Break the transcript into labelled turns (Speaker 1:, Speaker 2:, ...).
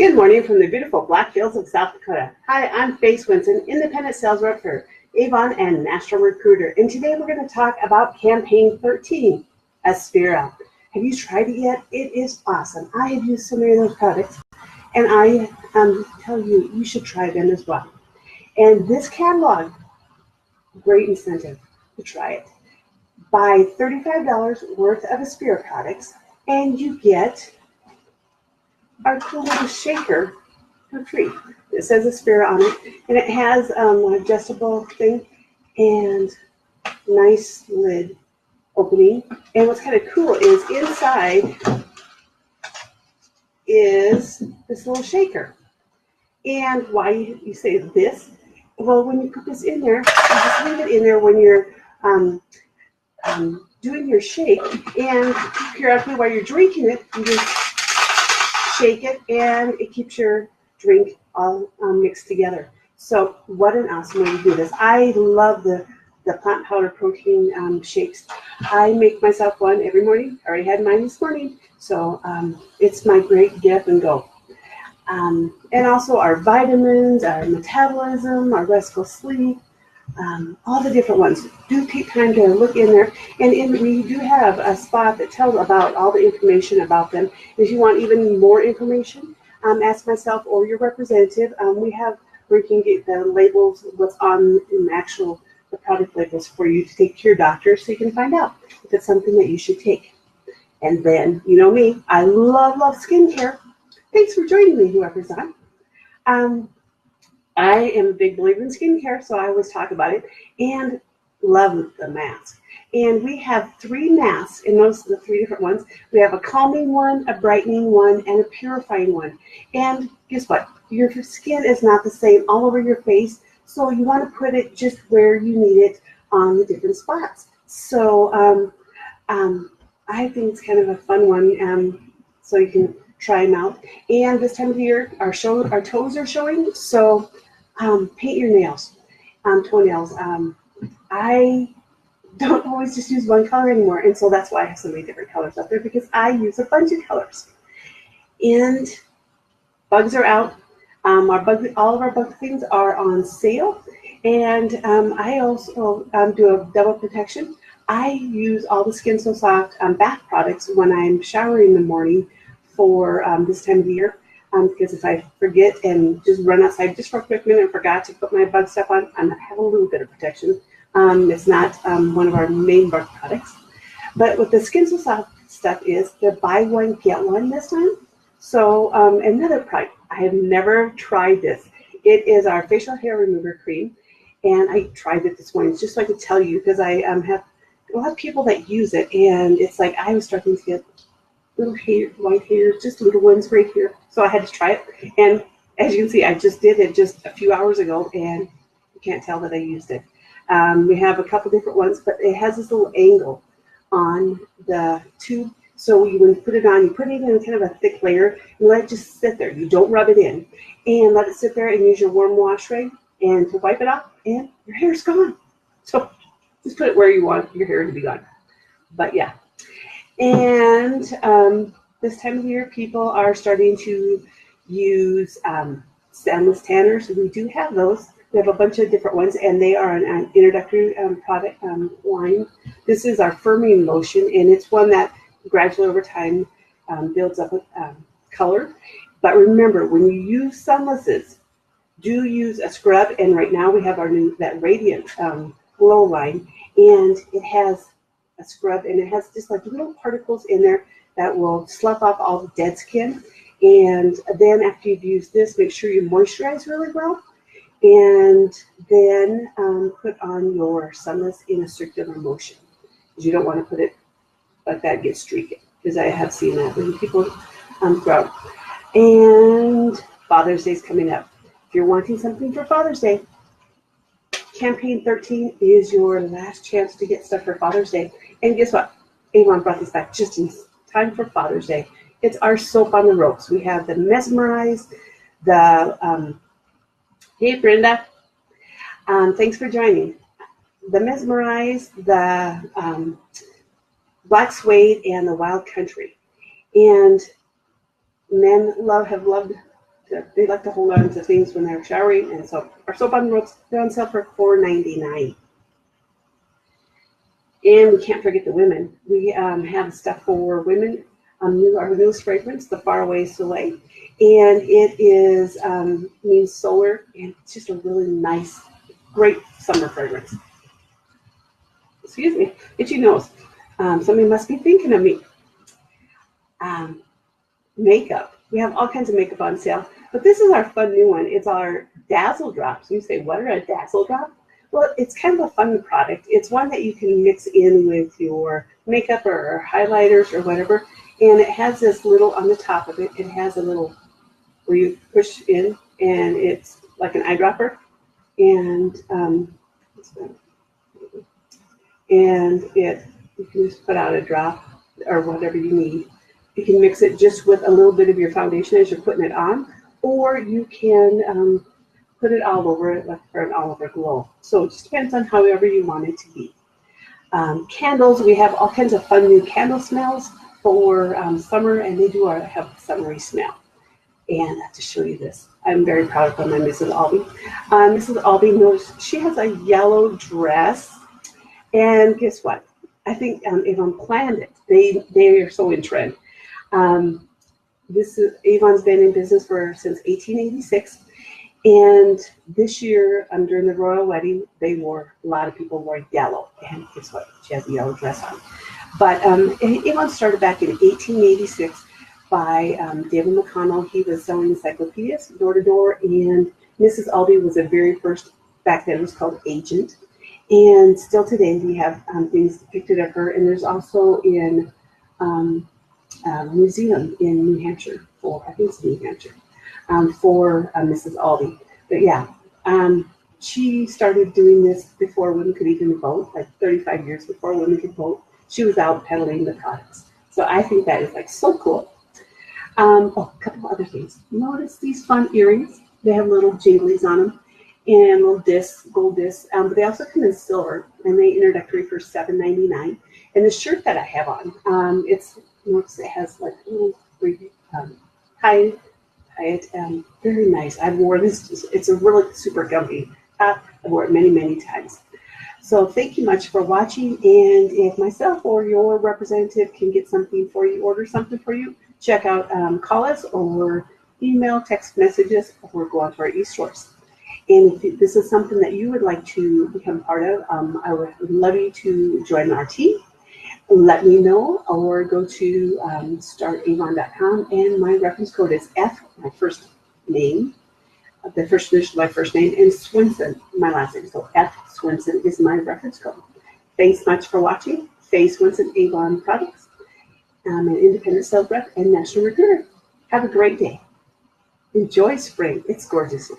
Speaker 1: Good morning from the beautiful Black Hills of South Dakota. Hi, I'm Faye Swinson, independent sales rep for Avon and national recruiter. And today we're going to talk about campaign 13, Aspira. Have you tried it yet? It is awesome. I have used so many of those products, and I tell you, you should try them as well. And this catalog, great incentive to try it. Buy $35 worth of Aspira products, and you get our cool little shaker for free. It says Aspira on it, and it has an adjustable thing and nice lid opening. And what's kind of cool is inside is this little shaker. And why you say this? Well, when you put this in there, you just leave it in there when you're doing your shake, and periodically while you're drinking it, you just shake it, and it keeps your drink all mixed together. So what an awesome way to do this. I love the plant powder protein shakes. I make myself one every morning. I already had mine this morning, so it's my great get up and go. And also our vitamins, our metabolism, our restful sleep, all the different ones. Do take time to look in there, and we do have a spot that tells about all the information about them. If you want even more information, ask myself or your representative. We have where you can get the labels, what's on in the product labels for you to take to your doctor, so you can find out if it's something that you should take. And then, you know me, I love skincare. Thanks for joining me, whoever's on. I am a big believer in skincare, so I always talk about it, and love the mask. And we have 3 masks, and those are the 3 different ones. We have a calming one, a brightening one, and a purifying one. And guess what? Your skin is not the same all over your face, so you want to put it just where you need it on the different spots. So I think it's kind of a fun one, so you can try them out. And this time of the year, our toes are showing, so paint your nails, toenails. I don't always just use one color anymore, and so that's why I have so many different colors up there, because I use a bunch of colors. And bugs are out. All of our bug things are on sale, and I also do a double protection. I use all the Skin So Soft bath products when I'm showering in the morning for this time of the year, because if I forget and just run outside just for a quick minute and forgot to put my bug stuff on, I have a little bit of protection. It's not one of our main bug products. But with the Skin So Soft stuff is the buy one, get one this time. So another product, I have never tried this. It is our facial hair remover cream, and I tried it this morning just so I could tell you, because I have a lot of people that use it, and it's like I was starting to get little white hairs, just little ones right here. So I had to try it. And as you can see, I just did it just a few hours ago, and you can't tell that I used it. We have a couple different ones, but it has this little angle on the tube. So when you put it on, you put it in kind of a thick layer, and let it just sit there. You don't rub it in. And let it sit there, and use your warm wash ray and to wipe it off, and your hair's gone. So just put it where you want your hair to be gone. But yeah. And this time of year, people are starting to use stemless tanners. We do have those. We have a bunch of different ones, and they are an introductory product line. This is our firming lotion, and it's one that gradually over time builds up with color. But remember, when you use sunlesses, do use a scrub. And right now we have our new Radiant Glow line, and it has a scrub, and it has just like little particles in there that will slough off all the dead skin. And then after you've used this, make sure you moisturize really well, and then put on your sunless in a circular motion, because you don't want to put it like that, get streaky, because I have seen that when people grow. And Father's Day is coming up. If you're wanting something for Father's Day, campaign 13 is your last chance to get stuff for Father's Day. And guess what? Avon brought this back just in time for Father's Day. It's our soap on the ropes. We have the Mesmerize, the hey Brenda, thanks for joining. The Mesmerize, the Black Suede, and the Wild Country. And men have loved they like to hold on to things when they're showering, and so our soap on ropes, they're on sale for $4.99. And we can't forget the women. We have stuff for women. Our newest fragrance, the Faraway Soleil, and it is means solar, and it's just a really nice, great summer fragrance. Excuse me, itchy nose. Somebody must be thinking of me. Makeup. We have all kinds of makeup on sale, but this is our fun new one. It's our Dazzle Drops. You say, what are a Dazzle Drop? Well, it's kind of a fun product. It's one that you can mix in with your makeup or highlighters or whatever, and it has this little, on the top of it, it has a little where you push in, and it's like an eyedropper, and you can just put out a drop or whatever you need. You can mix it just with a little bit of your foundation as you're putting it on, or you can put it all over it, like for an all-over glow. So it just depends on however you want it to be. Candles, we have all kinds of fun new candle smells for summer, and they do have a summery smell. And I have to show you this. I'm very proud of my Mrs. Albee. Mrs. Albee knows she has a yellow dress, and guess what? I think Avon planned it. They are so in trend. Avon's been in business since 1886, and this year during the royal wedding, a lot of people wore yellow, and guess what? She has a yellow dress on. But Avon started back in 1886 by David McConnell. He was selling encyclopedias door to door, and Mrs. Albee was the very first. Back then it was called Agent, and still today we have things depicted of her. And there's also in museum in New Hampshire for Mrs. Albee. But yeah, she started doing this before women could even vote, like 35 years before women could vote. She was out peddling the products. So I think that is like so cool. A couple other things. Notice these fun earrings. They have little jinglies on them and little discs, gold discs. But they also come in silver, and they introductory for $7.99. And the shirt that I have on, notice it has like a little tie it. Very nice. I wore this. It's a really super comfy top. I wore it many, many times. So thank you much for watching. And if myself or your representative can get something for you, order something for you, check out, call us or email, text messages, or go on to our e-stores. And if this is something that you would like to become part of, I would love you to join our team. Let me know, or go to startavon.com, and my reference code is F, my first name, the first initial of my first name, and Swinson, my last name. So F Swinson is my reference code. Thanks much for watching. Faye Swinson, Avon Products. I'm an independent sales rep and national recruiter. Have a great day. Enjoy spring. It's gorgeous here.